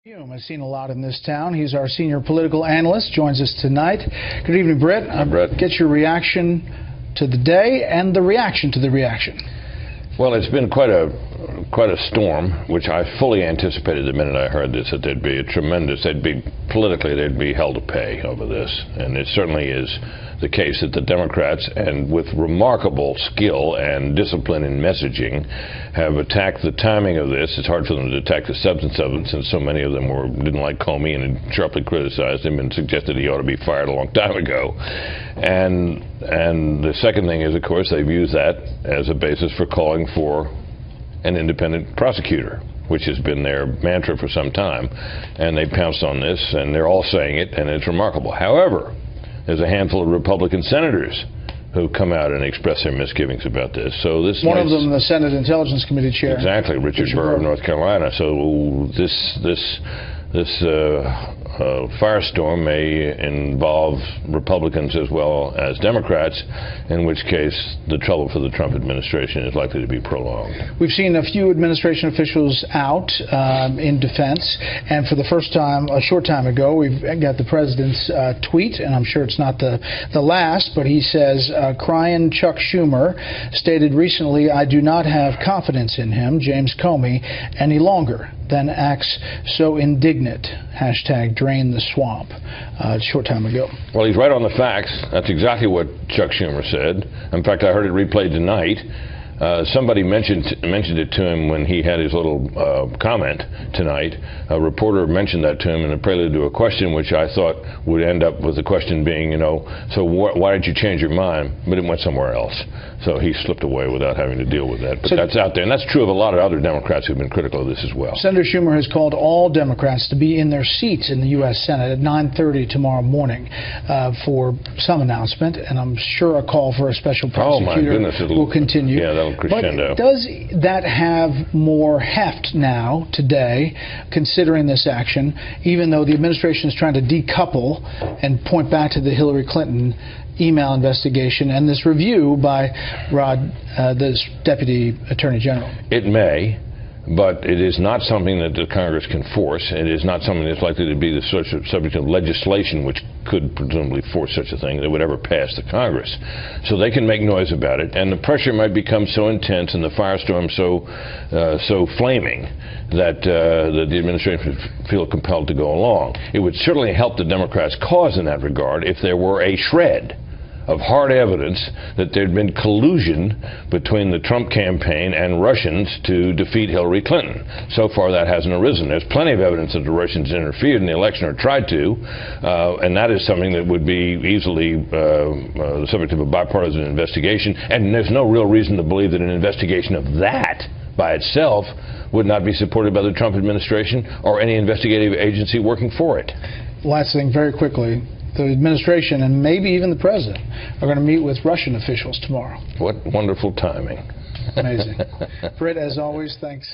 Hume has seen a lot in this town. He's our senior political analyst, joins us tonight. Good evening, Brit. Hi, Bret. Get your reaction to the day and the reaction to the reaction. Well, it's been quite a storm, which I fully anticipated the minute I heard this, that there'd be politically they'd be hell to pay over this. And it certainly is the case that the Democrats, and with remarkable skill and discipline in messaging, have attacked the timing of this. It's hard for them to attack the substance of it, since so many of them didn't like Comey and had sharply criticized him and suggested he ought to be fired a long time ago. And the second thing is, of course, they've used that as a basis for calling for an independent prosecutor, which has been their mantra for some time. And they pounced on this, and they're all saying it, and it's remarkable. However, there's a handful of Republican senators who come out and express their misgivings about this. So this one of them, the Senate Intelligence Committee chair. Exactly, Richard Burr of North Carolina. So this firestorm may involve Republicans as well as Democrats, in which case the trouble for the Trump administration is likely to be prolonged. We've seen a few administration officials out in defense, and for the first time, a short time ago, we've got the president's tweet, and I'm sure it's not the last, but he says, crying Chuck Schumer stated recently, "I do not have confidence in him, James Comey, any longer, then acts so indignant. Hashtag drain the swamp." A short time ago. Well, he's right on the facts. That's exactly what Chuck Schumer said. In fact, I heard it replayed tonight. Somebody mentioned it to him when he had his little comment tonight. A reporter mentioned that to him in a prelude to a question, which I thought would end up with the question being, so why did you change your mind? But it went somewhere else. So he slipped away without having to deal with that. But that's out there. And that's true of a lot of other Democrats who've been critical of this as well. Senator Schumer has called all Democrats to be in their seats in the U.S. Senate at 9:30 tomorrow morning for some announcement. And I'm sure a call for a special prosecutor will continue. Yeah, that'll crescendo. But does that have more heft now, today, considering this action, even though the administration is trying to decouple and point back to the Hillary Clinton email investigation and this review by the Deputy Attorney General? It may, but it is not something that the Congress can force. It is not something that's likely to be the subject of legislation, which could presumably force such a thing that would ever pass the Congress. So they can make noise about it, and the pressure might become so intense and the firestorm so flaming that the administration would feel compelled to go along. It would certainly help the Democrats' cause in that regard if there were a shred of hard evidence that there'd been collusion between the Trump campaign and Russians to defeat Hillary Clinton. So far, that hasn't arisen. There's plenty of evidence that the Russians interfered in the election or tried to, and that is something that would be easily the subject of a bipartisan investigation, and there's no real reason to believe that an investigation of that by itself would not be supported by the Trump administration or any investigative agency working for it. Last thing, very quickly. The administration and maybe even the president are going to meet with Russian officials tomorrow. What wonderful timing. Amazing. Brit, as always, thanks.